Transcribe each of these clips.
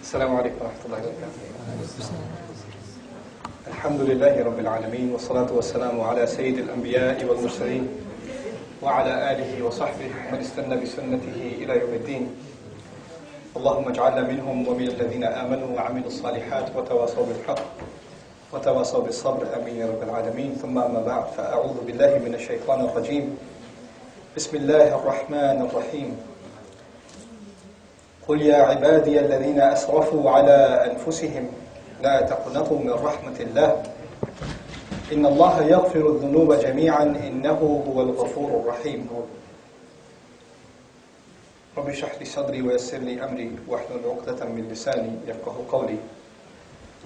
السلام عليكم ورحمة الله وبركاته. الحمد لله رب العالمين والصلاة والسلام على سيد الأنبياء والمرسلين وعلى آله وصحبه من استنى بسنته إلى يوم الدين. اللهم اجعلنا منهم ومن الذين آمنوا وعملوا الصالحات وتواصوا بالحق وتواصوا بالصبر آمين يا رب العالمين. ثم أما بعد فأعوذ بالله من الشيطان الرجيم. بسم الله الرحمن الرحيم. قل يا عبادي الذين أسرفوا على أنفسهم لا تقنطوا من رحمة الله إن الله يغفر الذنوب جميعا إنه هو الغفور الرحيم. رب اشرح لي صدري ويسر لي أمري واحلل عقدة من لساني يفقهوا قولي.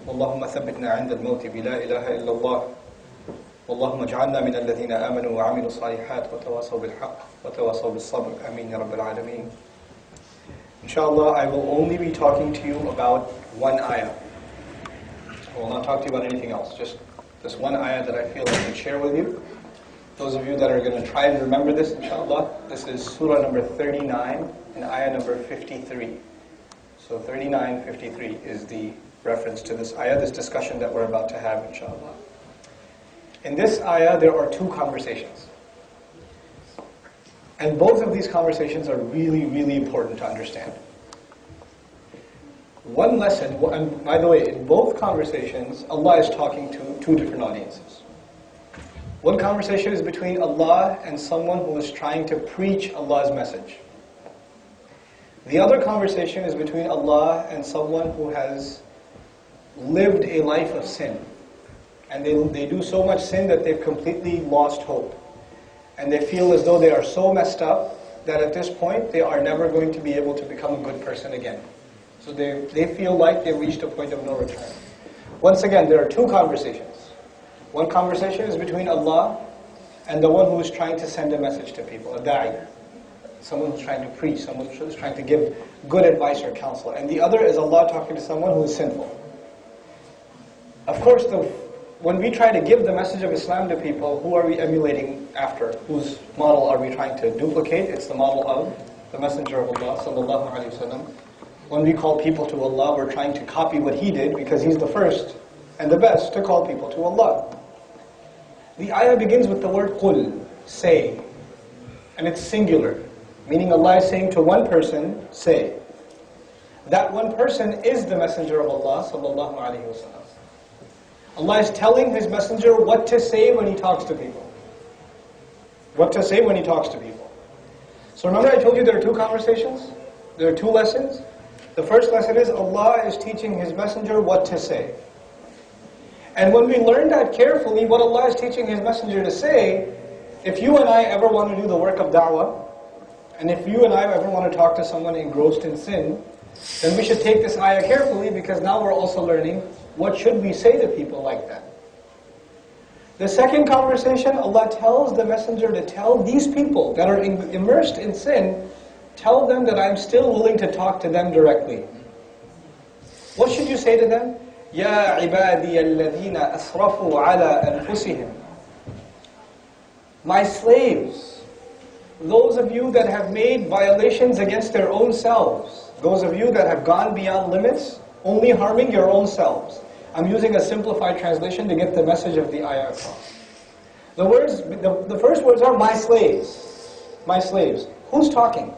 اللهم ثبتنا عند الموت بلا إله إلا الله. اللهم اجعلنا من الذين آمنوا وعملوا الصالحات وتواصوا بالحق وتواصوا بالصبر آمين يا رب العالمين. Inshallah, I will only be talking to you about one ayah. I will not talk to you about anything else, just this one ayah that I feel I can share with you. Those of you that are going to try and remember this, inshallah, this is surah number 39 and ayah number 53. So 39, 53 is the reference to this ayah, this discussion that we're about to have, inshallah. In this ayah, there are two conversations. And both of these conversations are really, really important to understand. One lesson, and by the way, in both conversations, Allah is talking to two different audiences. One conversation is between Allah and someone who is trying to preach Allah's message. The other conversation is between Allah and someone who has lived a life of sin. And they do so much sin that they've completely lost hope. And they feel as though they are so messed up that at this point they are never going to be able to become a good person again. So they feel like they've reached a point of no return. Once again, there are two conversations. One conversation is between Allah and the one who is trying to send a message to people, a da'i. Someone who's trying to preach, someone who's trying to give good advice or counsel. And the other is Allah talking to someone who is sinful. Of course, when we try to give the message of Islam to people, who are we emulating after? Whose model are we trying to duplicate? It's the model of the Messenger of Allah sallallahu alaihi wasallam. When we call people to Allah, we're trying to copy what he did because he's the first and the best to call people to Allah. The ayah begins with the word qul, say. And it's singular, meaning Allah is saying to one person, say. That one person is the Messenger of Allah sallallahu alaihi wasallam. Allah is telling His Messenger what to say when He talks to people. What to say when He talks to people. So remember I told you there are two conversations? There are two lessons. The first lesson is Allah is teaching His Messenger what to say. And when we learn that carefully, what Allah is teaching His Messenger to say, if you and I ever want to do the work of da'wah, and if you and I ever want to talk to someone engrossed in sin, then we should take this ayah carefully because now we're also learning what should we say to people like that. The second conversation, Allah tells the Messenger to tell these people that are immersed in sin, tell them that I'm still willing to talk to them directly. What should you say to them? Ya ibadi alladhina asrafu ala anfusihim. My slaves, those of you that have made violations against their own selves, those of you that have gone beyond limits, only harming your own selves. I'm using a simplified translation to get the message of the ayah across. The first words are my slaves. My slaves. Who's talking?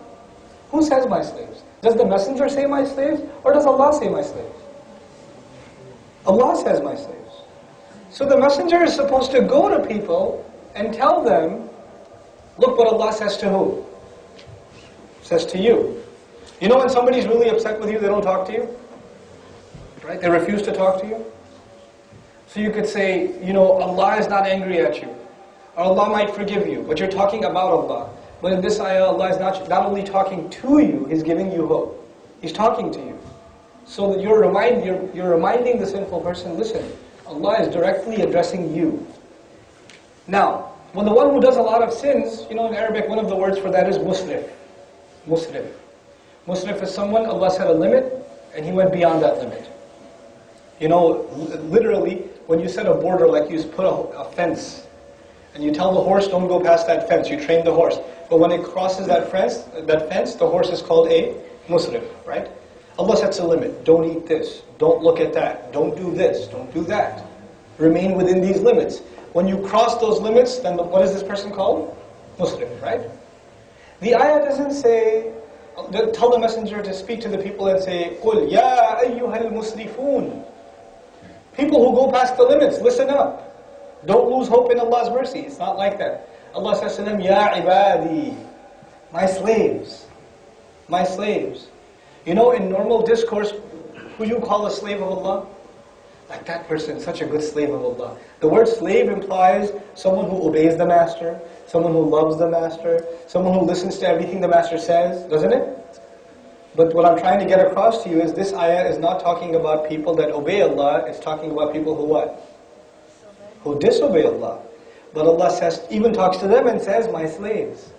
Who says my slaves? Does the Messenger say my slaves? Or does Allah say my slaves? Allah says my slaves. So the Messenger is supposed to go to people and tell them, look what Allah says to who? Says to you. You know when somebody's really upset with you, they don't talk to you? Right? They refuse to talk to you. So you could say, Allah is not angry at you. Or Allah might forgive you. But you're talking about Allah. But in this ayah, Allah is not only talking to you, He's giving you hope. He's talking to you. So that you're reminding the sinful person, listen, Allah is directly addressing you. Now, when the one who does a lot of sins, in Arabic, one of the words for that is musrif. Musrif. Musrif is someone, Allah set a limit, and he went beyond that limit. Literally, when you set a border, like you put a fence, and you tell the horse, don't go past that fence, you train the horse. But when it crosses that fence, the horse is called a musrif, right? Allah sets a limit. Don't eat this. Don't look at that. Don't do this. Don't do that. Remain within these limits. When you cross those limits, then what is this person called? Muslim, right? The ayah doesn't say, tell the messenger to speak to the people and say, قُلْ يَا أَيُّهَا الْمُسْرِفُونَ. People who go past the limits, listen up. Don't lose hope in Allah's mercy. It's not like that. Allah says to them, Ya ibadi, my slaves, my slaves. You know, in normal discourse, who you call a slave of Allah? Like that person, such a good slave of Allah. The word slave implies someone who obeys the master, someone who loves the master, someone who listens to everything the master says, doesn't it? But what I'm trying to get across to you is this ayah is not talking about people that obey Allah, it's talking about people who what? Who disobey Allah. But Allah says, even talks to them and says, my slaves.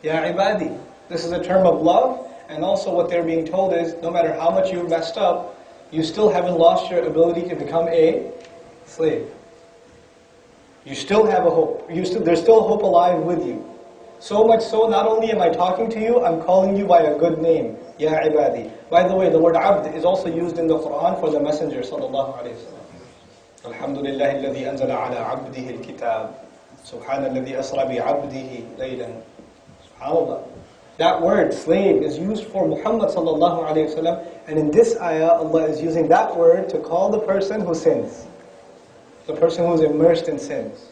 Ya ibadi. This is a term of love, and also what they're being told is, no matter how much you've messed up, you still haven't lost your ability to become a slave. You still have a hope. There's still hope alive with you. So much so, not only am I talking to you, I'm calling you by a good name. Ya ibadi. By the way, the word abd is also used in the Quran for the Messenger sallallahu alayhi wa sallam. Alhamdulillah alladhi anzala ala abdihi al-kitab. Subhana alladhi asra bi abdihi laylan. Subhanallah. That word, slave, is used for Muhammad sallallahu alayhi wa sallam. And in this ayah, Allah is using that word to call the person who sins. The person who is immersed in sins.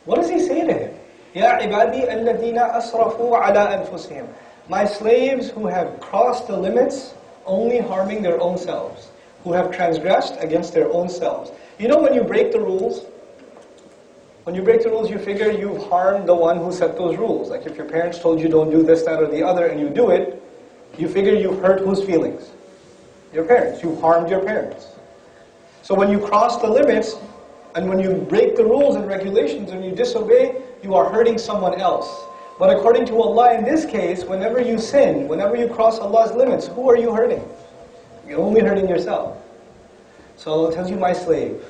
What does he say to him? Ya ibadi alladhina asrafu ala anfusihim. My slaves who have crossed the limits, only harming their own selves. Who have transgressed against their own selves. You know when you break the rules? When you break the rules, you figure you've harmed the one who set those rules. Like if your parents told you don't do this, that, or the other, and you do it, you figure you've hurt whose feelings? Your parents. You've harmed your parents. So when you cross the limits, and when you break the rules and regulations and you disobey, you are hurting someone else. But according to Allah in this case, whenever you sin, whenever you cross Allah's limits, who are you hurting? You're only hurting yourself. So Allah tells you, my slave,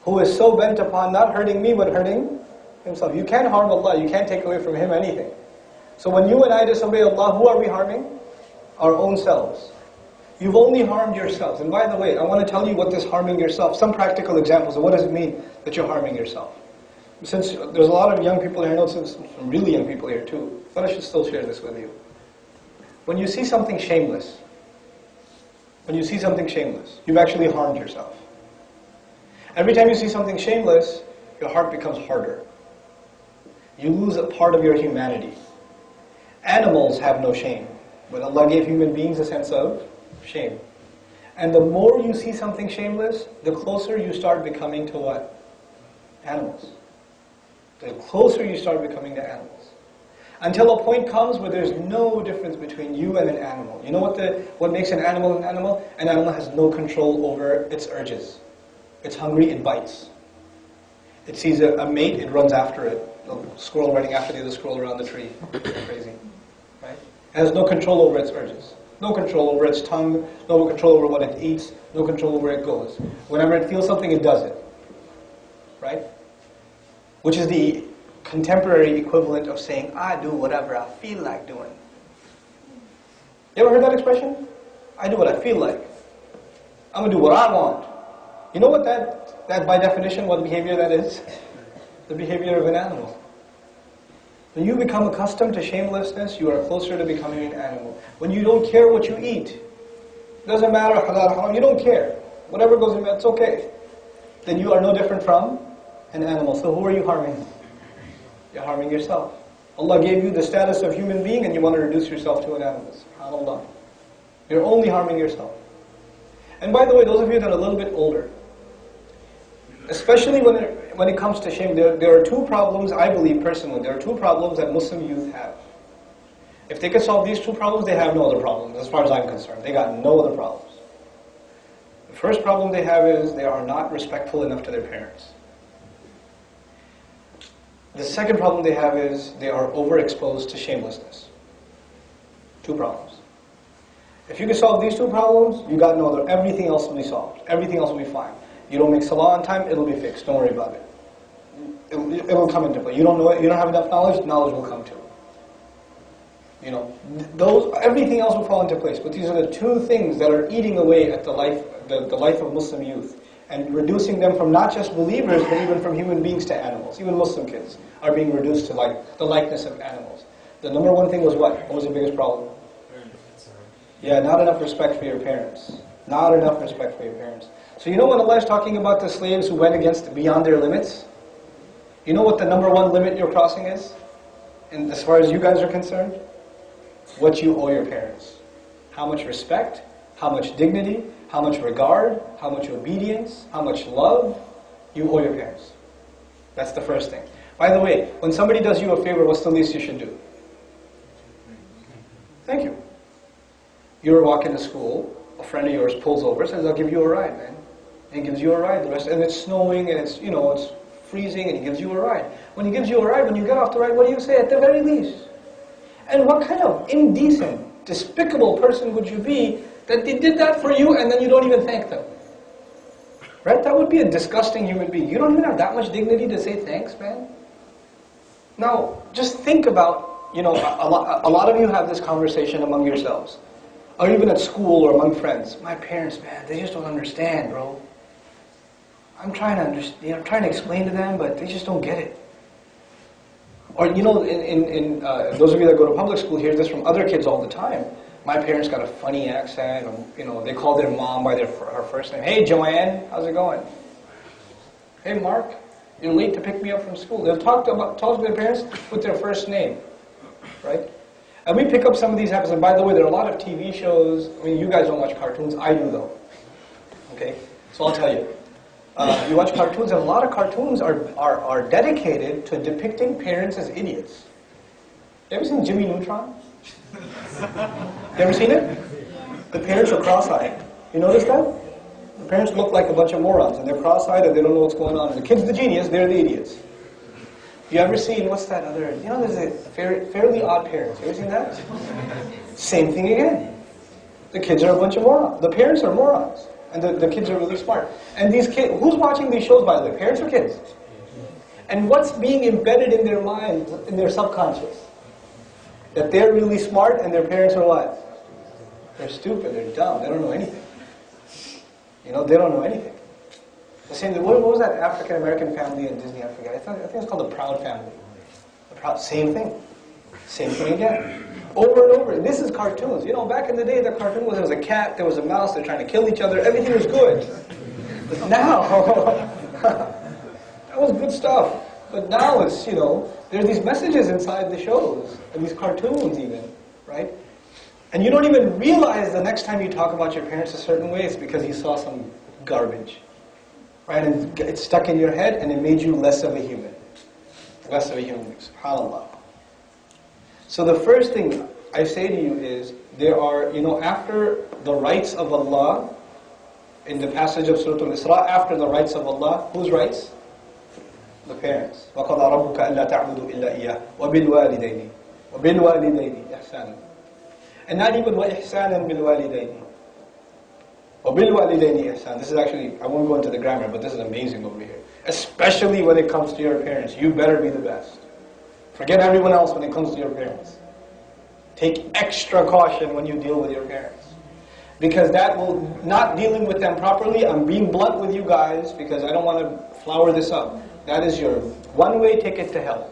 who is so bent upon not hurting me but hurting himself. You can't harm Allah, you can't take away from Him anything. So when you and I disobey Allah, who are we harming? Our own selves. You've only harmed yourselves. And by the way, I want to tell you what this harming yourself, some practical examples of what does it mean that you're harming yourself. Since there's a lot of young people here, I know some really young people here too, but I should still share this with you. When you see something shameless, you've actually harmed yourself. Every time you see something shameless, your heart becomes harder. You lose a part of your humanity. Animals have no shame, but Allah gave human beings a sense of shame. And the more you see something shameless, the closer you start becoming to what? Animals. The closer you start becoming to animals. Until a point comes where there's no difference between you and an animal. You know what makes an animal an animal? An animal has no control over its urges. It's hungry, it bites. It sees a mate, it runs after it. A squirrel running after the other squirrel around the tree. Crazy. Right? It has no control over its urges. No control over its tongue, no control over what it eats, no control over where it goes. Whenever it feels something, it does it. Right? Which is the contemporary equivalent of saying, I do whatever I feel like doing. You ever heard that expression? I do what I feel like. I'm going to do what I want. You know what that by definition, what behavior that is? The behavior of an animal. When you become accustomed to shamelessness, you are closer to becoming an animal. When you don't care what you eat, it doesn't matter halal, haram, you don't care. Whatever goes in there, it's okay. Then you are no different from an animal. So who are you harming? You're harming yourself. Allah gave you the status of human being and you want to reduce yourself to an animal. SubhanAllah. You're only harming yourself. And by the way, those of you that are a little bit older, especially when it comes to shame, there are two problems, I believe personally, there are two problems that Muslim youth have. If they can solve these two problems, they have no other problems, as far as I'm concerned. They got no other problems. The first problem they have is they are not respectful enough to their parents. The second problem they have is they are overexposed to shamelessness. Two problems. If you can solve these two problems, you got no other, everything else will be solved. Everything else will be fine. You don't make salah on time, it'll be fixed. Don't worry about it. It will come into play. You don't know it, you don't have enough knowledge, knowledge will come to it. Everything else will fall into place. But these are the two things that are eating away at the life of Muslim youth, and reducing them from not just believers, but even from human beings to animals. Even Muslim kids are being reduced to the likeness of animals. The number one thing was what? What was the biggest problem? Yeah, not enough respect for your parents. Not enough respect for your parents. So when Allah is talking about the slaves who went beyond their limits, you know what the number one limit you're crossing is? And as far as you guys are concerned? What you owe your parents. How much respect, how much dignity, how much regard, how much obedience, how much love you owe your parents. That's the first thing. By the way, when somebody does you a favor, what's the least you should do? Thank you. You're walking to school, a friend of yours pulls over, says, I'll give you a ride, man. And he gives you a ride. And it's snowing, and it's freezing, and he gives you a ride. When he gives you a ride, when you get off the ride, what do you say at the very least? And what kind of indecent, despicable person would you be that they did that for you and then you don't even thank them? Right? That would be a disgusting human being. You don't even have that much dignity to say thanks, man. Now, just think about, a lot of you have this conversation among yourselves. Or even at school or among friends. My parents, man, they just don't understand, bro. I'm trying to understand, I'm trying to explain to them, but they just don't get it. Or in those of you that go to public school hear this from other kids all the time. My parents got a funny accent, or they call their mom by her first name. Hey Joanne, how's it going? Hey Mark, you're late to pick me up from school. They'll talk to their parents with their first name, right? And we pick up some of these habits. And by the way, there are a lot of TV shows. I mean, you guys don't watch cartoons. I do though. Okay, so I'll tell you. You watch cartoons, and a lot of cartoons are dedicated to depicting parents as idiots. You ever seen Jimmy Neutron? You ever seen it? The parents are cross-eyed. You notice that? The parents look like a bunch of morons, and they're cross-eyed, and they don't know what's going on. And the kid's the genius, they're the idiots. You ever seen, what's that other, there's a Fairly Odd Parents. You ever seen that? Same thing again. The kids are a bunch of morons. The parents are morons. And the kids are really smart. And these kids, who's watching these shows, by the way? Parents or kids? And what's being embedded in their minds, in their subconscious? That they're really smart and their parents are what? They're stupid, they're dumb, they don't know anything. They don't know anything. The same, what was that African-American family in Disney? I forget. I think it's called the Proud Family. Same thing. Same thing again. Over and over. This is cartoons. Back in the day, the cartoon was there was a cat, there was a mouse, they're trying to kill each other, everything was good. But now, that was good stuff. But now it's, there's these messages inside the shows, and these cartoons even, right? And you don't even realize the next time you talk about your parents a certain way, it's because you saw some garbage. Right? And it's stuck in your head, and it made you less of a human. Less of a human being. SubhanAllah. So the first thing I say to you is, there are, after the rights of Allah, in the passage of Surah Al-Isra, after the rights of Allah, whose rights? The parents. وَقَضَى رَبُّكَ أَلَّا تَعْبُدُوا إِلَّا إِيَّاهُ وَبِالْوَالِدَيْنِ إِحْسَانًا. And not even وَإِحْسَانًا بِالْوَالِدَيْنِ. وَبِالْوَالِدَيْنِ إِحْسَانًا. This is actually, I won't go into the grammar, but this is amazing over here. Especially when it comes to your parents. You better be the best. Forget everyone else when it comes to your parents. Take extra caution when you deal with your parents. Because that will, not dealing with them properly, I'm being blunt with you guys because I don't want to flower this up. That is your one-way ticket to hell.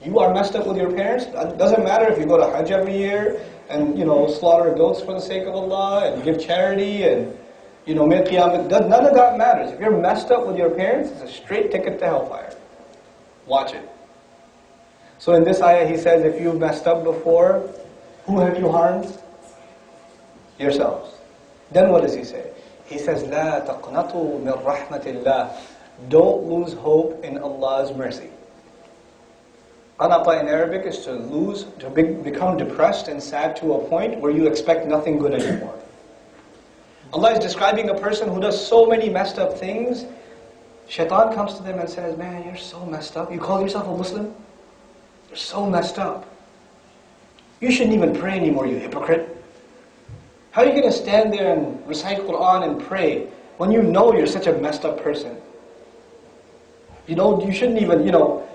You are messed up with your parents. It doesn't matter if you go to Hajj every year and, slaughter goats for the sake of Allah and give charity and, make qiyamah. None of that matters. If you're messed up with your parents, it's a straight ticket to hellfire. Watch it. So in this ayah he says, if you've messed up before, who have you harmed? Yourselves. Then what does he say? He says, لا تقنطوا من رحمة الله. Don't lose hope in Allah's mercy. Qanata in Arabic is to become depressed and sad to a point where you expect nothing good anymore. Allah is describing a person who does so many messed up things. Shaitan comes to them and says, man, you're so messed up. You call yourself a Muslim? You're so messed up. You shouldn't even pray anymore, you hypocrite. How are you going to stand there and recite Quran and pray when you know you're such a messed up person? You shouldn't even,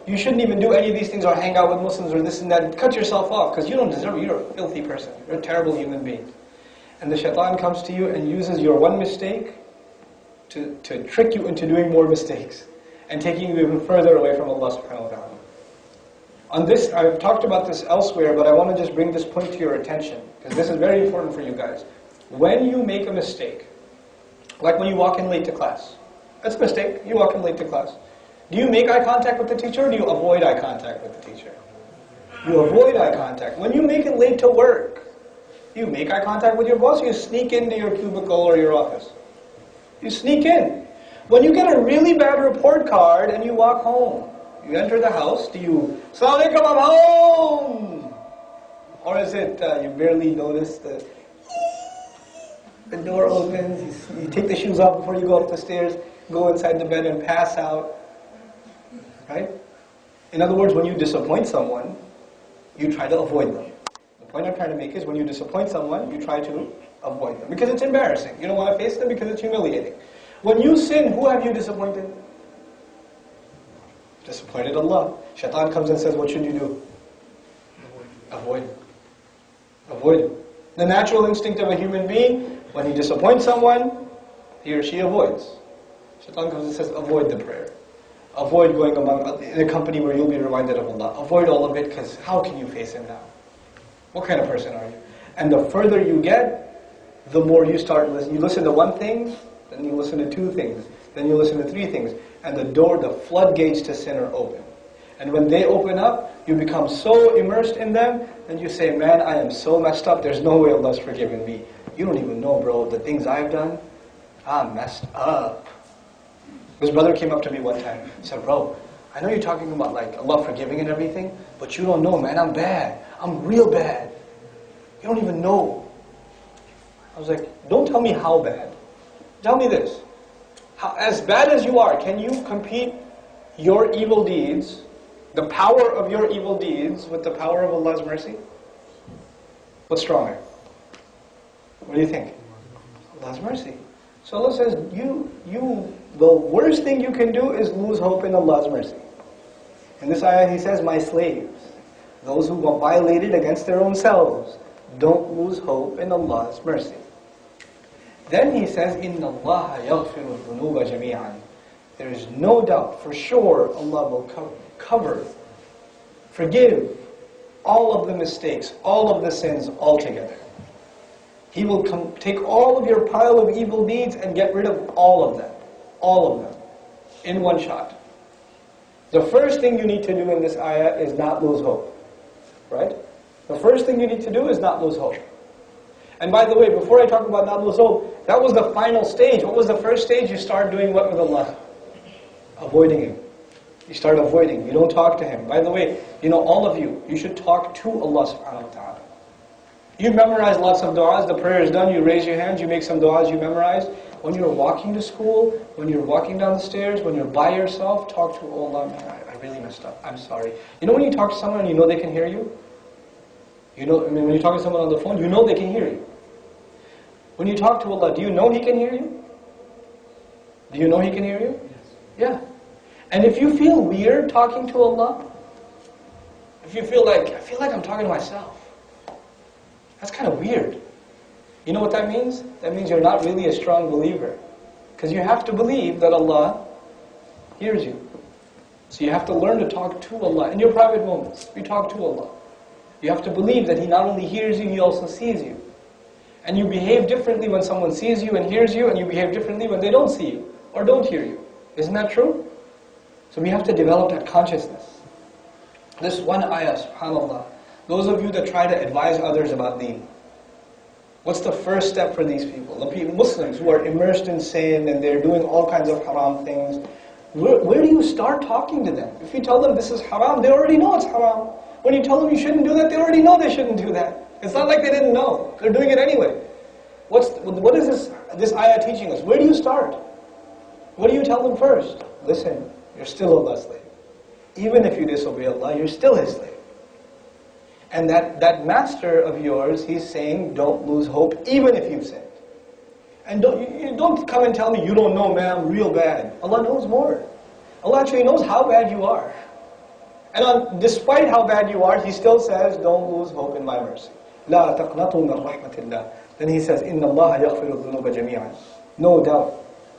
you shouldn't even do any of these things or hang out with Muslims or this and that. Cut yourself off because you don't deserve it. You're a filthy person. You're a terrible human being. And the shaitan comes to you and uses your one mistake to trick you into doing more mistakes and taking you even further away from Allah subhanahu wa ta'ala. On this, I've talked about this elsewhere, but I want to just bring this point to your attention because this is very important for you guys. When you make a mistake, like when you walk in late to class, that's a mistake. You walk in late to class. Do you make eye contact with the teacher or do you avoid eye contact with the teacher? You avoid eye contact. When you make it late to work, you make eye contact with your boss, you sneak into your cubicle or your office. You sneak in. When you get a really bad report card and you walk home, you enter the house, do you, Assalamu alaikum, I'm home! Or is it, you barely notice the door opens, you take the shoes off before you go up the stairs, go inside the bed and pass out. Right? In other words, when you disappoint someone, you try to avoid them. The point I'm trying to make is when you disappoint someone, you try to avoid them. Because it's embarrassing. You don't want to face them because it's humiliating. When you sin, who have you disappointed? Disappointed Allah. Shaitan comes and says, what should you do? Avoid him. Avoid him. The natural instinct of a human being, when he disappoints someone, he or she avoids. Shaitan comes and says, avoid the prayer. Avoid going in a company where you'll be reminded of Allah. Avoid all of it because how can you face Him now? What kind of person are you? And the further you get, the more you start listening. You listen to one thing, then you listen to two things, then you listen to three things. And the floodgates to sin are open. And when they open up, you become so immersed in them, and you say, man, I am so messed up, there's no way Allah's forgiven me. You don't even know, bro, the things I've done, I'm messed up. This brother came up to me one time and said, bro, I know you're talking about like Allah forgiving and everything, but you don't know, man, I'm bad. I'm real bad. You don't even know. I was like, don't tell me how bad. Tell me this. As bad as you are, can you compete your evil deeds, the power of your evil deeds, with the power of Allah's mercy? What's stronger? What do you think? Allah's mercy. So Allah says, the worst thing you can do is lose hope in Allah's mercy. In this ayah He says, my slaves, those who violated against their own selves, don't lose hope in Allah's mercy. Then He says, إِنَّ اللَّهَ يَغْفِرُ الذُّنُوبَ جَمِيعًا. There is no doubt, for sure, Allah will cover, forgive all of the mistakes, all of the sins altogether. He will take all of your pile of evil deeds and get rid of all of them, in one shot. The first thing you need to do in this ayah is not lose hope, right? The first thing you need to do is not lose hope. And by the way, before I talk about not lose hope, that was the final stage. What was the first stage? You start doing what with Allah? Avoiding Him. You start avoiding. You don't talk to Him. By the way, all of you should talk to Allah subhanahu wa ta'ala. You memorize lots of du'as, the prayer is done, you raise your hands, you make some du'as you memorize. When you're walking to school, when you're walking down the stairs, when you're by yourself, talk to Allah, man, I really messed up, I'm sorry. When you talk to someone and you know they can hear you? When you talk to someone on the phone, you know they can hear you. When you talk to Allah, do you know He can hear you? Do you know He can hear you? Yes. Yeah. And if you feel weird talking to Allah, if you feel like, I feel like I'm talking to myself, that's kind of weird. You know what that means? That means you're not really a strong believer. Because you have to believe that Allah hears you. So you have to learn to talk to Allah. In your private moments, you talk to Allah. You have to believe that He not only hears you, He also sees you. And you behave differently when someone sees you and hears you, and you behave differently when they don't see you or don't hear you. Isn't that true? So we have to develop that consciousness. This one ayah, subhanAllah, those of you that try to advise others about deen, what's the first step for these people? The Muslims who are immersed in sin and they're doing all kinds of haram things. Where do you start talking to them? If you tell them this is haram, they already know it's haram. When you tell them you shouldn't do that, they already know they shouldn't do that. It's not like they didn't know. They're doing it anyway. What is this ayah teaching us? Where do you start? What do you tell them first? Listen, you're still Allah's slave. Even if you disobey Allah, you're still His slave. And that master of yours, he's saying, don't lose hope, even if you've sinned. And don't come and tell me, you don't know, man, I'm real bad. Allah knows more. Allah actually knows how bad you are. And despite how bad you are, He still says, don't lose hope in my mercy. لا تقنطوا من رحمة الله. Then He says, إن الله يغفر الذنوب جميعا. No doubt,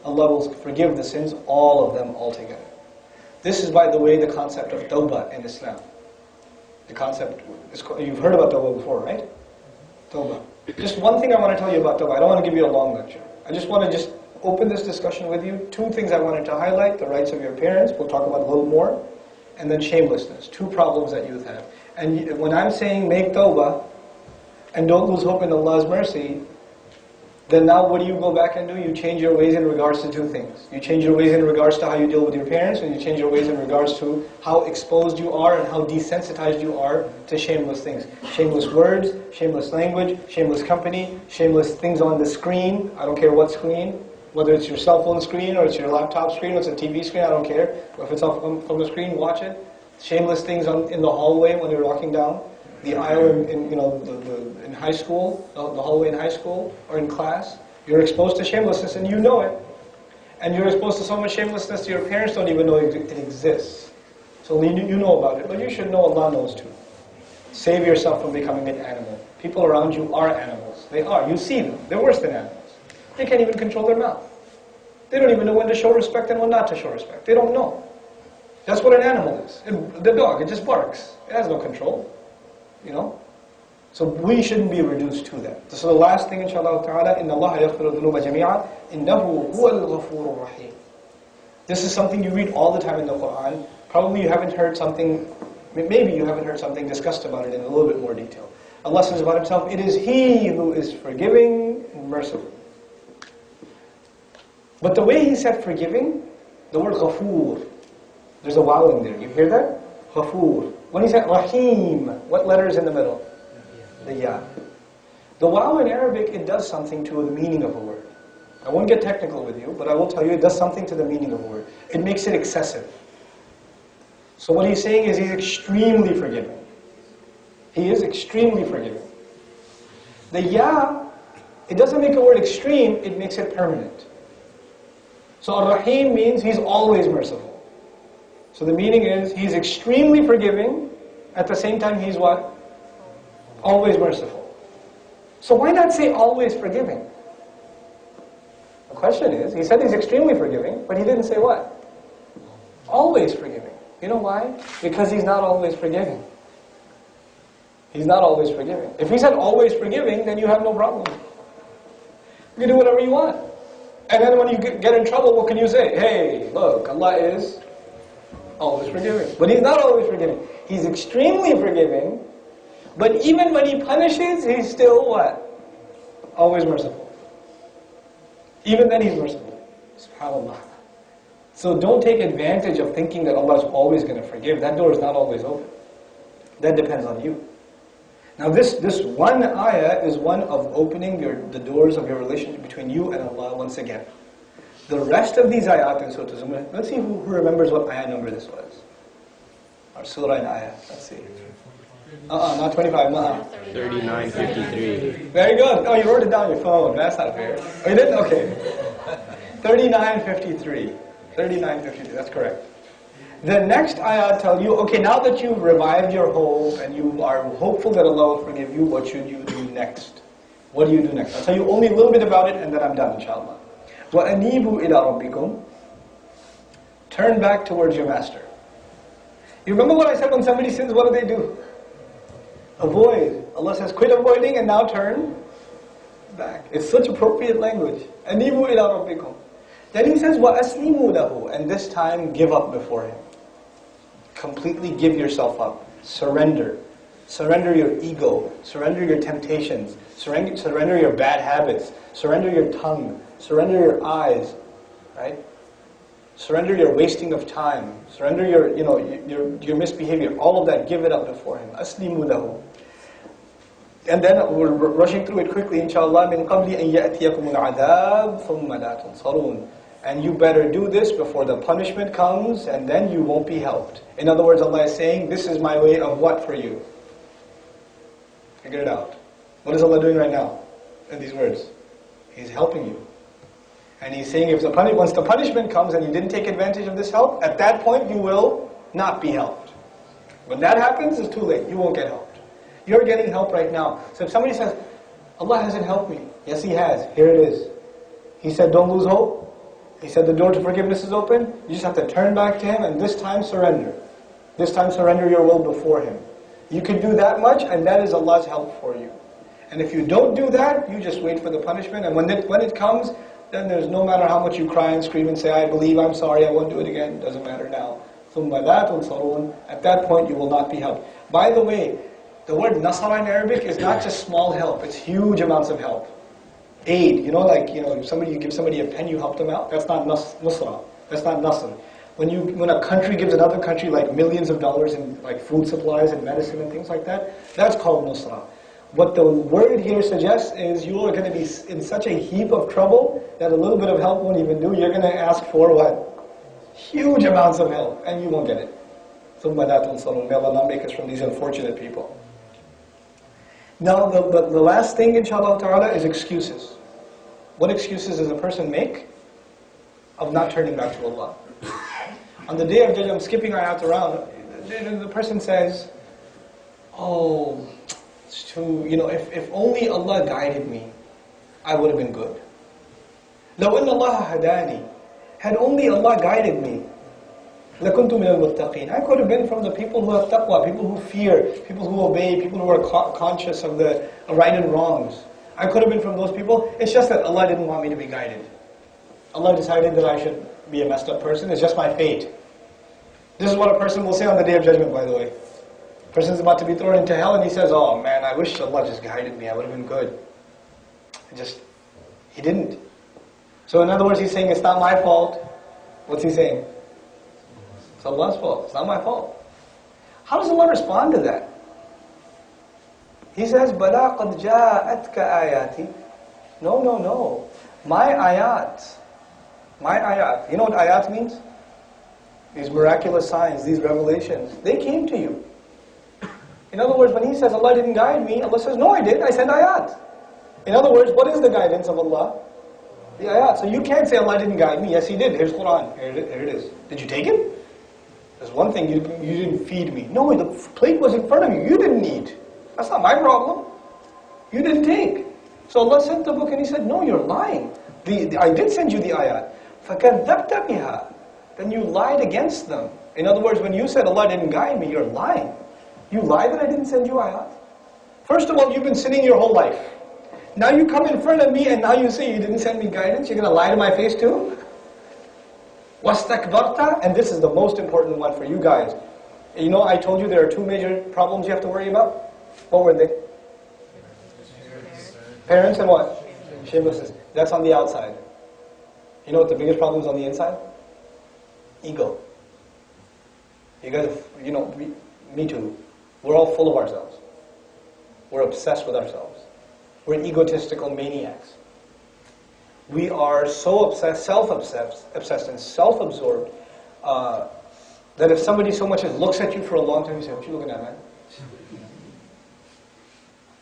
Allah will forgive the sins, all of them altogether. This is, by the way, the concept of tawbah in Islam. The concept, you've heard about tawbah before, right? Tawbah. Just one thing I want to tell you about tawbah. I don't want to give you a long lecture. I just want to open this discussion with you. Two things I wanted to highlight: the rights of your parents, we'll talk about a little more, and then shamelessness. Two problems that youth have. And when I'm saying make tawbah, and don't lose hope in Allah's mercy, then now what do you go back and do? You change your ways in regards to two things. You change your ways in regards to how you deal with your parents, and you change your ways in regards to how exposed you are and how desensitized you are to shameless things. Shameless words, shameless language, shameless company, shameless things on the screen. I don't care what screen. Whether it's your cell phone screen, or it's your laptop screen, or it's a TV screen, I don't care. If it's off from the screen, watch it. Shameless things in the hallway when you're walking down the aisle in high school, the hallway in high school, or in class. You're exposed to shamelessness and you know it. And you're exposed to so much shamelessness your parents don't even know it exists. So you know about it, but you should know Allah knows too. Save yourself from becoming an animal. People around you are animals. They are. You see them. They're worse than animals. They can't even control their mouth. They don't even know when to show respect and when not to show respect. They don't know. That's what an animal is. The dog, it just barks. It has no control. You know? So we shouldn't be reduced to that. So the last thing, inshallah ta'ala, إِنَّ اللَّهَ يَغْفِرُ الذُّنُوبَ جَمِيعًا إِنَّهُ هُوَ الْغَفُورُ الرَّحِيمُ. This is something you read all the time in the Quran. Probably you haven't heard something, maybe you haven't heard something discussed about it in a little bit more detail. Allah says about Himself, it is He who is forgiving and merciful. But the way He said forgiving, the word ghafoor, there's a waw in there. You hear that? Ghafoor. When He said Rahim, what letter is in the middle? The ya. The waw in Arabic, it does something to the meaning of a word. I won't get technical with you, but I will tell you it does something to the meaning of a word. It makes it excessive. So what He's saying is He's extremely forgiving. He is extremely forgiving. The ya, it doesn't make a word extreme, it makes it permanent. So Ar-Rahim means He's always merciful. So the meaning is, He's extremely forgiving, at the same time He's what? Always merciful. So why not say always forgiving? The question is, He said He's extremely forgiving, but He didn't say what? Always forgiving. You know why? Because He's not always forgiving. He's not always forgiving. If He said always forgiving, then you have no problem. You can do whatever you want. And then when you get in trouble, what can you say? Hey, look, Allah is always forgiving. But He's not always forgiving. He's extremely forgiving, but even when He punishes, He's still what? Always merciful. Even then He's merciful. SubhanAllah. So don't take advantage of thinking that Allah is always going to forgive. That door is not always open. That depends on you. Now this one ayah is one of opening the doors of your relationship between you and Allah once again. The rest of these ayat in Surah Zumar, let's see who remembers what ayah number this was. Or surah and ayah, let's see. Not 25, 39:53. Very good. Oh, you wrote it down on your phone. That's not fair. Oh, you didn't? Okay. 39:53. 39:53, that's correct. The next ayah tell you, okay, now that you've revived your hope and you are hopeful that Allah will forgive you, what should you do next? What do you do next? I'll tell you only a little bit about it and then I'm done, inshallah. وَأَنِيبُوا إِلَىٰ رَبِّكُمْ. Turn back towards your master. You remember what I said when somebody sins, what do? Avoid. Allah says, quit avoiding and now turn back. It's such appropriate language. أَنِيبُوا إِلَىٰ رَبِّكُمْ. Then He says, وَأَسْلِمُوا لَهُ. And this time, give up before Him. Completely give yourself up. Surrender. Surrender your ego. Surrender your temptations. Surrender your bad habits. Surrender your tongue. Surrender your eyes. Right? Surrender your wasting of time. Surrender your misbehavior. All of that, give it up before Him. أَسْلِمُوا لَهُ. And then we're rushing through it quickly, inshallah. مِنْ قَبْلِ أَنْ يَأْتِيَكُمُ الْعَذَابُ ثُمَّ لَا تُنْصَرُونَ. And you better do this before the punishment comes, and then you won't be helped. In other words, Allah is saying, this is my way of what for you? Figure it out. What is Allah doing right now in these words? He's helping you. And he's saying once the punishment comes and you didn't take advantage of this help, at that point you will not be helped. When that happens, it's too late. You won't get helped. You're getting help right now. So if somebody says, Allah hasn't helped me. Yes, He has. Here it is. He said, don't lose hope. He said the door to forgiveness is open. You just have to turn back to Him and this time surrender. This time surrender your will before Him. You can do that much and that is Allah's help for you. And if you don't do that, you just wait for the punishment. And when it comes, then there's no matter how much you cry and scream and say, I believe, I'm sorry, I won't do it again. It doesn't matter now. At that point you will not be helped. By the way, the word nasara in Arabic is not just small help, it's huge amounts of help. Aid, you give somebody a pen, you help them out. That's not nusra. That's not nasr. When a country gives another country like millions of dollars in like food supplies and medicine and things like that, that's called nusra. What the word here suggests is you are going to be in such a heap of trouble that a little bit of help won't even do. You're going to ask for what? Huge amounts of help, and you won't get it. ثُمَّ لَا تُنصَرُونَ. May Allah not make us from these unfortunate people. Now, the last thing, inshallah ta'ala, is excuses. What excuses does a person make of not turning back to Allah? On the day of Judgment, I'm skipping ayat around, the person says, oh, it's too, if only Allah guided me, I would have been good. لَوْ إِنَّ اللَّهَ هَدَانِي. Had only Allah guided me, لَكُنْتُ مِنَ الْمُتَّقِينَ. I could have been from the people who have taqwa, people who fear, people who obey, people who are conscious of the right and wrongs. I could have been from those people. It's just that Allah didn't want me to be guided. Allah decided that I should be a messed up person. It's just my fate. This is what a person will say on the Day of Judgment, by the way. A person is about to be thrown into hell and he says, oh man, I wish Allah just guided me. I would have been good. He didn't. So in other words, he's saying, it's not my fault. What's he saying? It's Allah's fault. It's not my fault. How does Allah respond to that? He says, بَلَا قَدْ جَاءَتْكَ آيَاتِ. No. My ayat. You know what ayat means? These miraculous signs, these revelations. They came to you. In other words, when he says, Allah didn't guide me, Allah says, no, I did. I said ayat. In other words, what is the guidance of Allah? The ayat. So you can't say Allah didn't guide me. Yes, He did. Here's Quran. Here it is. Did you take it? There's one thing, you didn't feed me. No, the plate was in front of you. You didn't eat. That's not my problem. You didn't take. So Allah sent the book and He said, no, you're lying. I did send you the ayat. فَكَذَّبْتَ بِهَا. Then you lied against them. In other words, when you said Allah didn't guide me, you're lying. You lied that I didn't send you ayat. First of all, you've been sinning your whole life. Now you come in front of me and now you say you didn't send me guidance. You're going to lie to my face too? وَاسْتَكْبَرْتَ. And this is the most important one for you guys. I told you there are two major problems you have to worry about. What were they? Parents and what? Shamelessness. That's on the outside. You know what the biggest problem is on the inside? Ego. You guys, me too. We're all full of ourselves. We're obsessed with ourselves. We're egotistical maniacs. We are so obsessed, self-obsessed and self-absorbed that if somebody so much as looks at you for a long time, you say, what you looking at, man?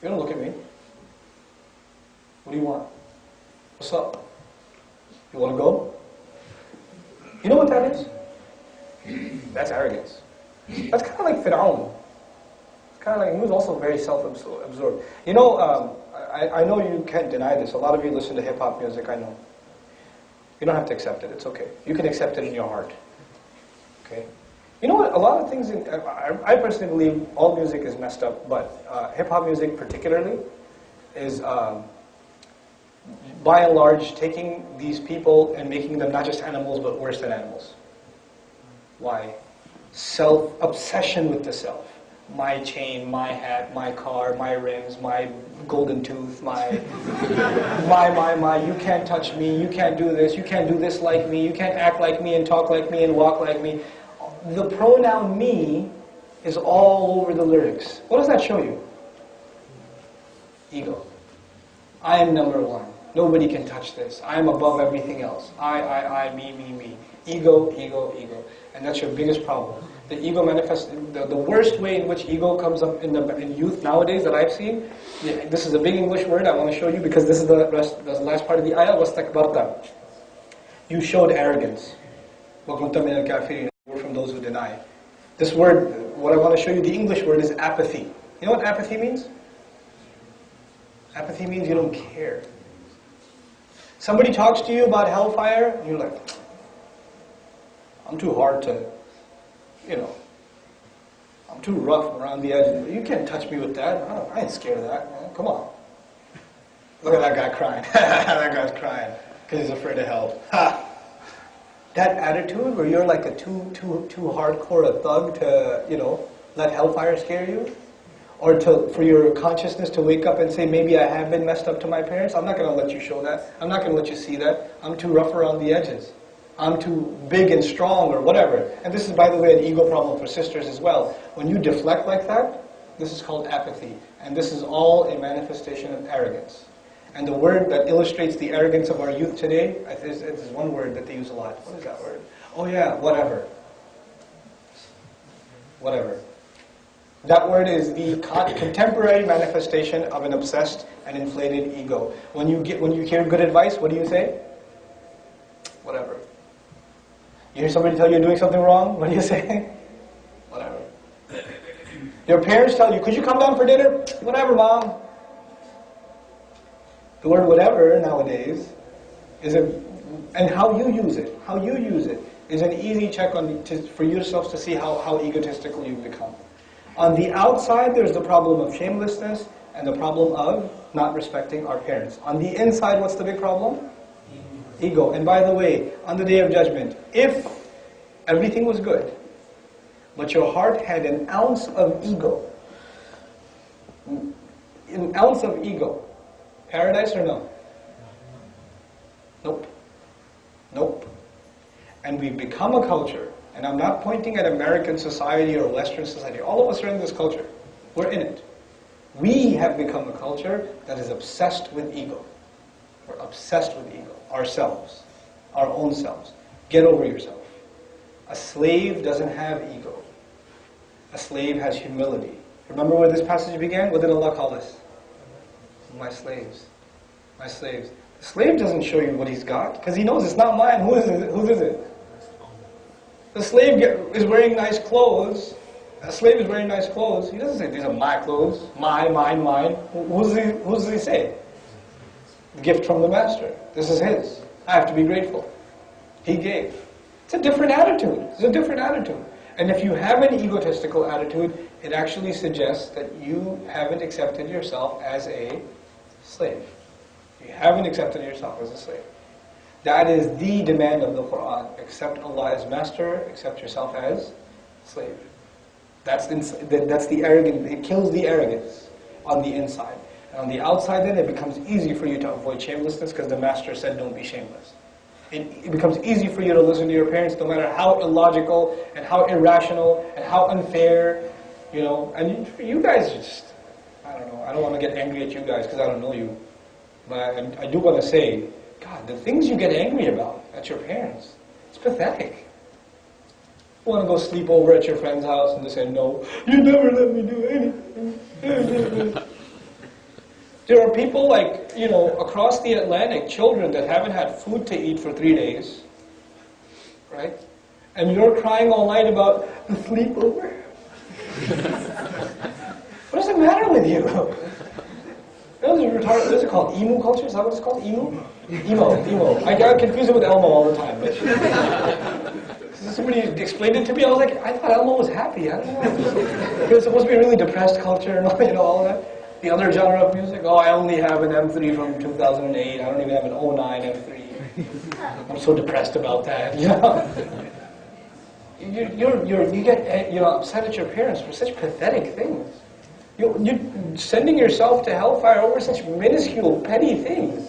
You don't look at me. What do you want? What's up? You want to go? You know what that is? That's arrogance. That's kind of like Fir'aun. It's kind of like, he was also very self-absorbed. I know you can't deny this. A lot of you listen to hip-hop music, I know. You don't have to accept it. It's okay. You can accept it in your heart. Okay? You know what? A lot of things, I personally believe all music is messed up, but hip-hop music particularly is, by and large, taking these people and making them not just animals, but worse than animals. Why? Obsession with the self. My chain, my hat, my car, my rims, my golden tooth, my, you can't touch me, you can't do this like me, you can't act like me and talk like me and walk like me. The pronoun me is all over the lyrics. What does that show you? Ego. I am number one. Nobody can touch this. I am above everything else. I, me. Ego. And that's your biggest problem. The ego manifests, the worst way in which ego comes up in youth nowadays that I've seen, this is a big English word I want to show you because this is the last part of the ayah, وَاسْتَكْبَرْتَ. You showed arrogance. وَكُنْتَ مِنَ الْكَافِرِينَ. We're from those who deny. This word, what I want to show you, the English word is apathy. You know what apathy means? Apathy means you don't care. Somebody talks to you about hellfire, and you're like, I'm too hard to, I'm too rough around the edges. You can't touch me with that. I ain't scared of that. Come on. Look at that guy crying. That guy's crying because he's afraid of hell. Ha! That attitude where you're like a too hardcore a thug to, let hellfire scare you, or for your consciousness to wake up and say, maybe I have been messed up to my parents. I'm not going to let you show that. I'm not going to let you see that. I'm too rough around the edges. I'm too big and strong or whatever. And this is, by the way, an ego problem for sisters as well. When you deflect like that, this is called apathy. And this is all a manifestation of arrogance. And the word that illustrates the arrogance of our youth today, it's one word that they use a lot. What is that word? Oh yeah, whatever. Whatever. That word is the contemporary manifestation of an obsessed and inflated ego. When you hear good advice, what do you say? Whatever. You hear somebody tell you you're doing something wrong, what do you say? Whatever. Your parents tell you, could you come down for dinner? Whatever, Mom. The word whatever nowadays and how you use it is an easy check for yourselves to see how egotistical you've become. On the outside, there's the problem of shamelessness and the problem of not respecting our parents. On the inside, what's the big problem? Ego. And by the way, on the Day of Judgment, if everything was good, but your heart had an ounce of ego, paradise or no? Nope. Nope. And we've become a culture, and I'm not pointing at American society or Western society. All of us are in this culture. We're in it. We have become a culture that is obsessed with ego. We're obsessed with ego. Ourselves. Our own selves. Get over yourself. A slave doesn't have ego. A slave has humility. Remember where this passage began? What did Allah call us? My slaves. My slaves. The slave doesn't show you what he's got, because he knows it's not mine. Whose is it? The slave is wearing nice clothes. A slave is wearing nice clothes. He doesn't say, these are my clothes. Mine. Who does he say? The gift from the master. This is his. I have to be grateful. He gave. It's a different attitude. It's a different attitude. And if you have an egotistical attitude, it actually suggests that you haven't accepted yourself as a slave. You haven't accepted yourself as a slave. That is the demand of the Quran. Accept Allah as master, accept yourself as slave. That's the arrogance. It kills the arrogance on the inside. And on the outside then, it becomes easy for you to avoid shamelessness because the master said don't be shameless. It becomes easy for you to listen to your parents no matter how illogical and how irrational and how unfair, and you guys just, I don't know, I don't want to get angry at you guys because I don't know you. But I do want to say, God, the things you get angry about at your parents, it's pathetic. You want to go sleep over at your friend's house and they say, no, you never let me do anything. There are people across the Atlantic, children that haven't had food to eat for 3 days, right? And you're crying all night about the sleepover. What does it matter with you? Those are called emo culture? Is that what it's called? Emo. I got confused with Elmo all the time. But somebody explained it to me. I was like, I thought Elmo was happy. I don't know. It was supposed to be a really depressed culture and all that. The other genre of music, I only have an M3 from 2008. I don't even have an 09 M3. I'm so depressed about that. You get upset at your parents for such pathetic things. You're sending yourself to hellfire over such minuscule, petty things.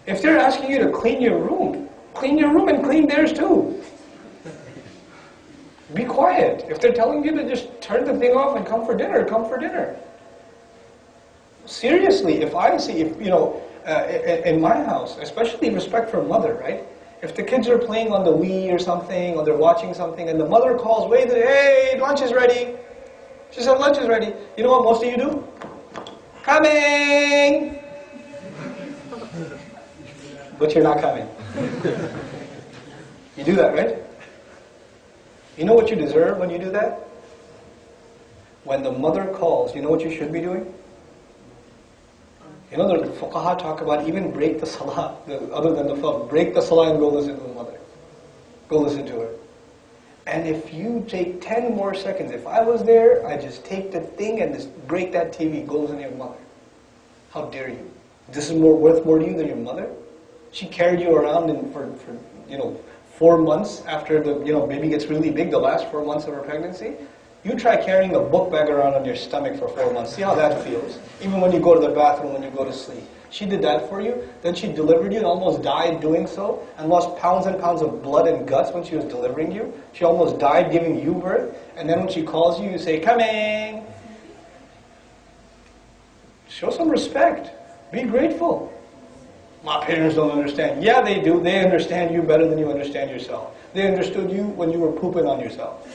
If they're asking you to clean your room and clean theirs too. Be quiet. If they're telling you to just turn the thing off and come for dinner, come for dinner. Seriously, if in my house, especially respect for mother, right? If the kids are playing on the Wii or something, or they're watching something, and the mother calls, wait, hey, lunch is ready. She said, lunch is ready. You know what most of you do? Coming! but you're not coming. You do that, right? You know what you deserve when you do that? When the mother calls, you know what you should be doing? You know, the fuqaha talk about even break the salah, other than the fard, break the salah and go listen to the mother. Go listen to her. And if you take 10 more seconds, if I was there, I'd just take the thing and just break that TV, go listen to your mother. How dare you? This is worth more to you than your mother? She carried you around for 4 months after the baby gets really big, the last 4 months of her pregnancy. You try carrying a book bag around on your stomach for 4 months. See how that feels. Even when you go to the bathroom, when you go to sleep. She did that for you. Then she delivered you and almost died doing so. And lost pounds and pounds of blood and guts when she was delivering you. She almost died giving you birth. And then when she calls you, you say, coming. Show some respect. Be grateful. My parents don't understand. Yeah, they do. They understand you better than you understand yourself. They understood you when you were pooping on yourself.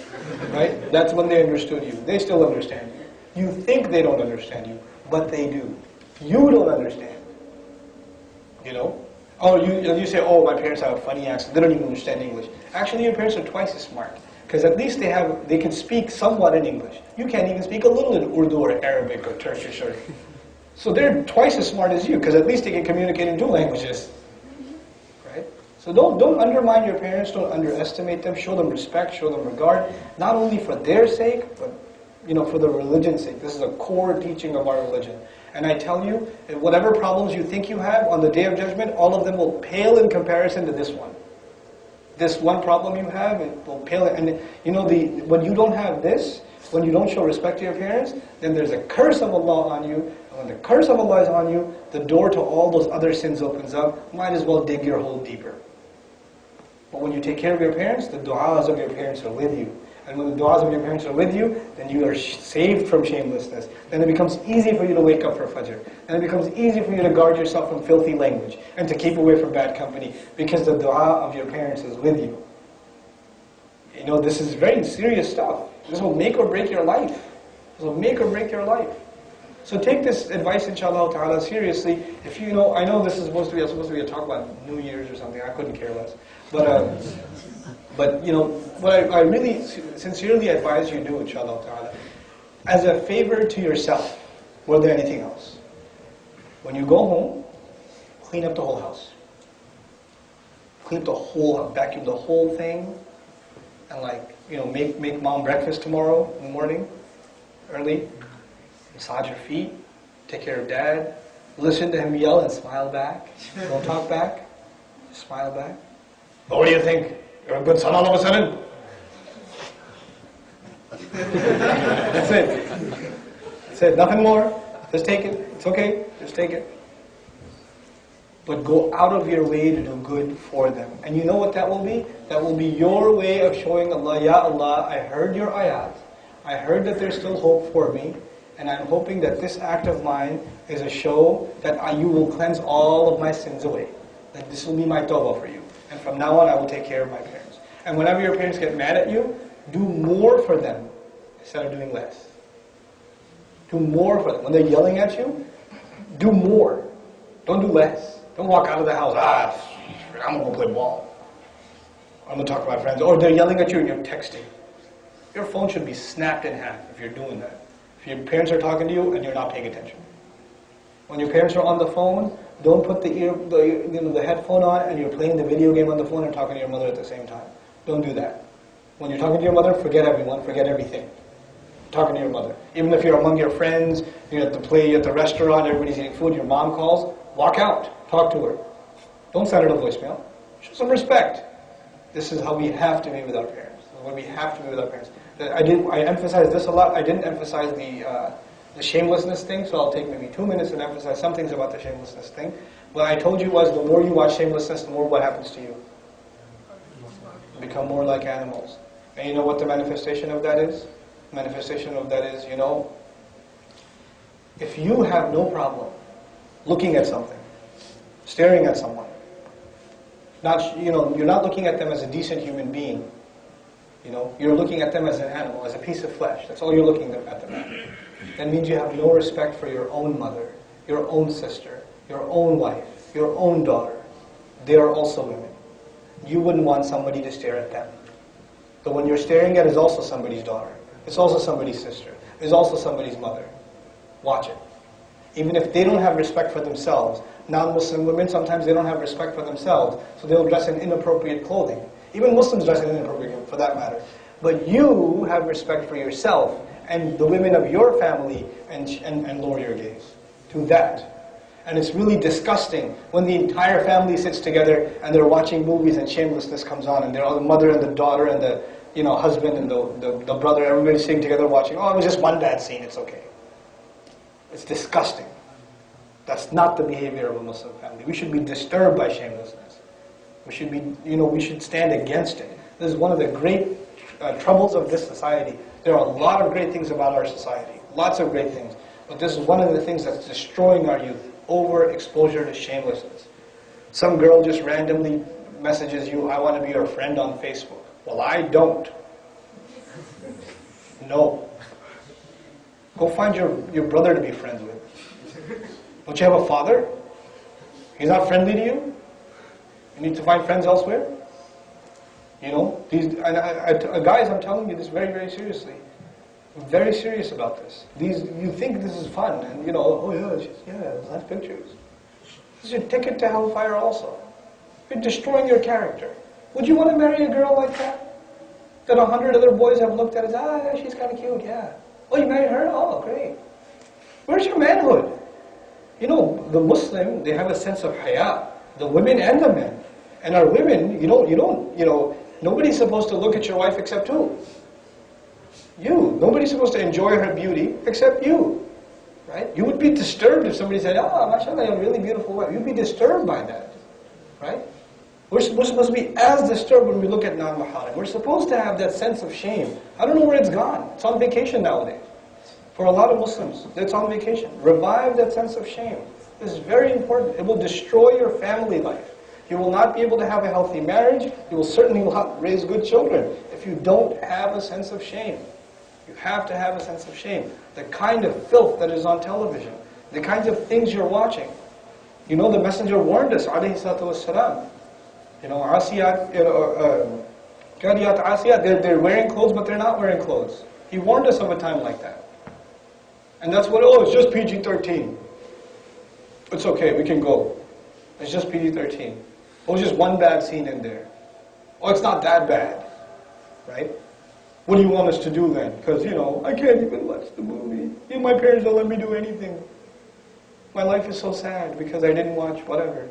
Right? That's when they understood you. They still understand you. You think they don't understand you, but they do. You don't understand. Oh, you say, oh, my parents have a funny accent. They don't even understand English. Actually, your parents are twice as smart. Because at least they can speak somewhat in English. You can't even speak a little in Urdu or Arabic or Turkish. So they're twice as smart as you, because at least they can communicate in 2 languages. Right? So don't undermine your parents, don't underestimate them, show them respect, show them regard, not only for their sake, but for the religion's sake. This is a core teaching of our religion. And I tell you, whatever problems you think you have, on the Day of Judgment, all of them will pale in comparison to this one. This one problem you have, it will pale. And when you don't have this, when you don't show respect to your parents, then there's a curse of Allah on you. And when the curse of Allah is on you, the door to all those other sins opens up. Might as well dig your hole deeper. But when you take care of your parents, the du'as of your parents are with you. And when the du'as of your parents are with you, then you are saved from shamelessness. Then it becomes easy for you to wake up for Fajr. And it becomes easy for you to guard yourself from filthy language and to keep away from bad company, because the du'a of your parents is with you. This is very serious stuff. This will make or break your life. This will make or break your life. So take this advice, inshallah ta'ala, seriously. If I know this is supposed to be a talk about New Year's or something. I couldn't care less. But what I really sincerely advise you do, inshallah ta'ala, as a favor to yourself, more than anything else, when you go home, clean up the whole house. Clean up the whole, vacuum the whole thing, and make mom breakfast tomorrow in the morning, early. Massage your feet, take care of dad, listen to him yell and smile back. Don't talk back, smile back. But what do you think? You're a good son all of a sudden? That's it. That's it. Nothing more. Just take it. It's okay. Just take it. But go out of your way to do good for them. And you know what that will be? That will be your way of showing Allah, Ya Allah, I heard your ayat. I heard that there's still hope for me. And I'm hoping that this act of mine is a show that you will cleanse all of my sins away. That this will be my tawbah for you. And from now on, I will take care of my parents. And whenever your parents get mad at you, do more for them instead of doing less. Do more for them. When they're yelling at you, do more. Don't do less. Don't walk out of the house, I'm going to go play ball. I'm going to talk to my friends. Or they're yelling at you and you're texting. Your phone should be snapped in half if you're doing that. If your parents are talking to you and you're not paying attention. When your parents are on the phone, don't put the headphone on and you're playing the video game on the phone and talking to your mother at the same time. Don't do that. When you're talking to your mother, forget everyone, forget everything. Talking to your mother. Even if you're among your friends, you're at the restaurant, everybody's eating food, your mom calls, walk out, talk to her. Don't send her a voicemail. Show some respect. This is how we have to be with our parents. This is what we have to be with our parents. I emphasize this a lot. I didn't emphasize the shamelessness thing, so I'll take maybe 2 minutes and emphasize some things about the shamelessness thing. What I told you was the more you watch shamelessness, the more what happens to you. You become more like animals. And you know what the manifestation of that is? Manifestation of that is, if you have no problem looking at something, staring at someone, you're not looking at them as a decent human being. You're looking at them as an animal, as a piece of flesh. That's all you're looking at them as. That means you have no respect for your own mother, your own sister, your own wife, your own daughter. They are also women. You wouldn't want somebody to stare at them. The one you're staring at is also somebody's daughter. It's also somebody's sister. It's also somebody's mother. Watch it. Even if they don't have respect for themselves, non-Muslim women, sometimes they don't have respect for themselves, so they'll dress in inappropriate clothing. Even Muslims dress in inappropriate, for that matter. But you have respect for yourself and the women of your family and lower your gaze to that. And it's really disgusting when the entire family sits together and they're watching movies and shamelessness comes on, and they're all the mother and the daughter and the husband and the brother, everybody sitting together watching. Oh, it was just one bad scene, it's okay. It's disgusting. That's not the behavior of a Muslim family. We should be disturbed by shamelessness. We should be, we should stand against it. This is one of the great troubles of this society. There are a lot of great things about our society. Lots of great things. But this is one of the things that's destroying our youth. Overexposure to shamelessness. Some girl just randomly messages you, I want to be your friend on Facebook. Well, I don't. No. Go find your brother to be friends with. Don't you have a father? He's not friendly to you? You need to find friends elsewhere? Guys, I'm telling you this very, very seriously. I'm very serious about this. You think this is fun, and oh yeah, nice pictures. This is your ticket to hellfire also. You're destroying your character. Would you want to marry a girl like that? That 100 other boys have looked at as, yeah, she's kind of cute, yeah. Oh, you married her? Oh, great. Where's your manhood? The Muslim, they have a sense of haya, the women and the men. And our women, nobody's supposed to look at your wife except who? You. Nobody's supposed to enjoy her beauty except you. Right? You would be disturbed if somebody said, mashallah, you're a really beautiful wife. You'd be disturbed by that. Right? We're supposed to be as disturbed when we look at non-maharim. We're supposed to have that sense of shame. I don't know where it's gone. It's on vacation nowadays. For a lot of Muslims, it's on vacation. Revive that sense of shame. This is very important. It will destroy your family life. You will not be able to have a healthy marriage. You will certainly not raise good children if you don't have a sense of shame. You have to have a sense of shame. The kind of filth that is on television, the kinds of things you're watching. The Messenger warned us, alayhi salatu wassalam. Asiyat, Kariyat Asiyat, they're wearing clothes but they're not wearing clothes. He warned us of a time like that. And that's it's just PG-13. It's okay, we can go. It's just PG-13. Oh, it's just one bad scene in there. Oh, it's not that bad. Right? What do you want us to do then? Because, I can't even watch the movie. My parents don't let me do anything. My life is so sad because I didn't watch whatever.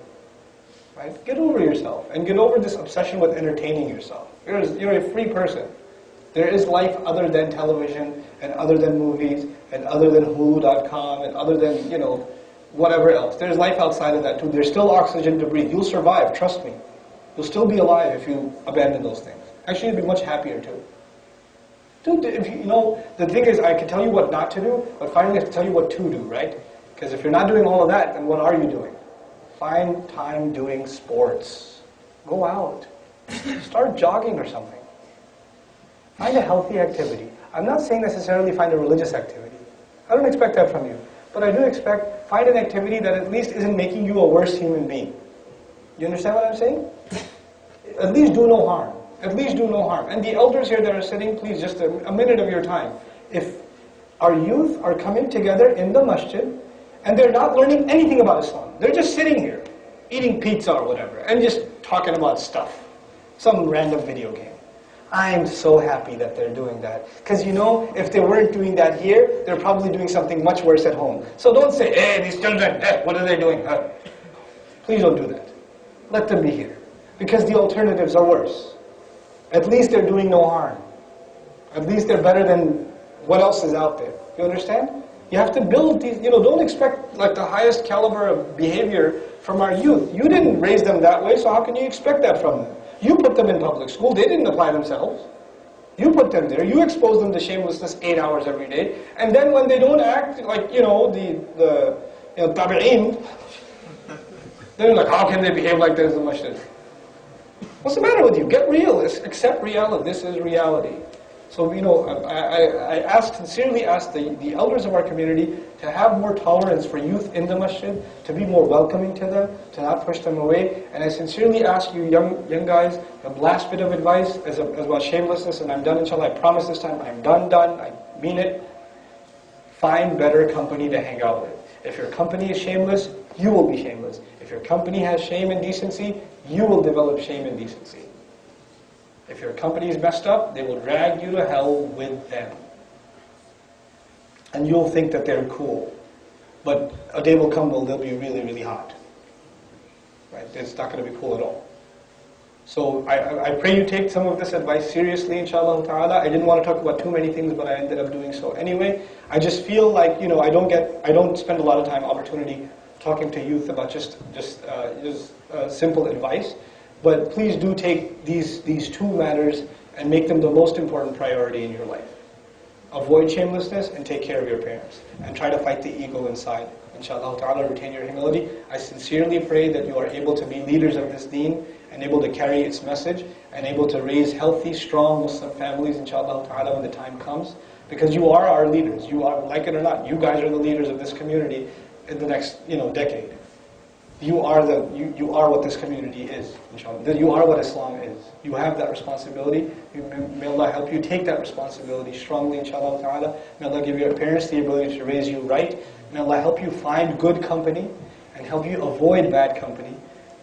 Right? Get over yourself and get over this obsession with entertaining yourself. You're a free person. There is life other than television and other than movies and other than Hulu.com and other than, whatever else. There's life outside of that too. There's still oxygen to breathe. You'll survive, trust me. You'll still be alive if you abandon those things. Actually, you'll be much happier too. If the thing is, I can tell you what not to do, but finally I have to tell you what to do, right? Because if you're not doing all of that, then what are you doing? Find time doing sports. Go out. Start jogging or something. Find a healthy activity. I'm not saying necessarily find a religious activity. I don't expect that from you. But I do expect, find an activity that at least isn't making you a worse human being. You understand what I'm saying? At least do no harm. At least do no harm. And the elders here that are sitting, please, just a minute of your time. If our youth are coming together in the masjid, and they're not learning anything about Islam. They're just sitting here, eating pizza or whatever, and just talking about stuff. Some random video game. I'm so happy that they're doing that. Because if they weren't doing that here, they're probably doing something much worse at home. So don't say, hey, these children, what are they doing? Please don't do that. Let them be here. Because the alternatives are worse. At least they're doing no harm. At least they're better than what else is out there. You understand? You have to build these, don't expect like the highest caliber of behavior from our youth. You didn't raise them that way, so how can you expect that from them? You put them in public school, they didn't apply themselves. You put them there, you expose them to shamelessness 8 hours every day, and then when they don't act like, the tabi'in, they're like, how can they behave like this in the masjid? What's the matter with you? Get real, accept reality, this is reality. So, I sincerely ask the elders of our community to have more tolerance for youth in the masjid, to be more welcoming to them, to not push them away. And I sincerely ask you young guys, the last bit of advice as about shamelessness, and I'm done inshallah, I promise this time, I'm done, I mean it. Find better company to hang out with. If your company is shameless, you will be shameless. If your company has shame and decency, you will develop shame and decency. If your company is messed up, they will drag you to hell with them. And you'll think that they're cool. But a day will come when they'll be really, really hot. Right? It's not going to be cool at all. So I pray you take some of this advice seriously, inshallah ta'ala. I didn't want to talk about too many things, but I ended up doing so anyway. I just feel like, I don't spend a lot of opportunity talking to youth about just simple advice. But please do take these two matters and make them the most important priority in your life. Avoid shamelessness and take care of your parents. And try to fight the ego inside. Inshallah ta'ala, retain your humility. I sincerely pray that you are able to be leaders of this deen and able to carry its message and able to raise healthy, strong Muslim families, inshallah ta'ala, when the time comes. Because you are our leaders. You are, like it or not, you guys are the leaders of this community in the next decade. You are what this community is, inshallah. You are what Islam is. You have that responsibility. May Allah help you take that responsibility strongly, inshallah ta'ala. May Allah give your parents the ability to raise you right. May Allah help you find good company and help you avoid bad company.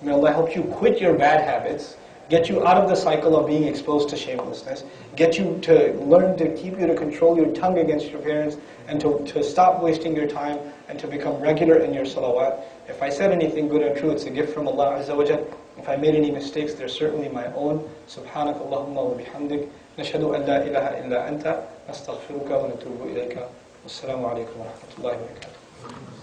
May Allah help you quit your bad habits, get you out of the cycle of being exposed to shamelessness, get you to learn to keep you to control your tongue against your parents, and to stop wasting your time and to become regular in your salawat. If I said anything good and true, it's a gift from Allah Azza wa Jal. If I made any mistakes, they're certainly my own. Subhanak Allahumma wa bihamdik. Nashhadu an la ilaha illa anta. Nastaghfiruka wa natubu ilayka. Wassalamu alaikum wa rahmatullahi wa barakatuh.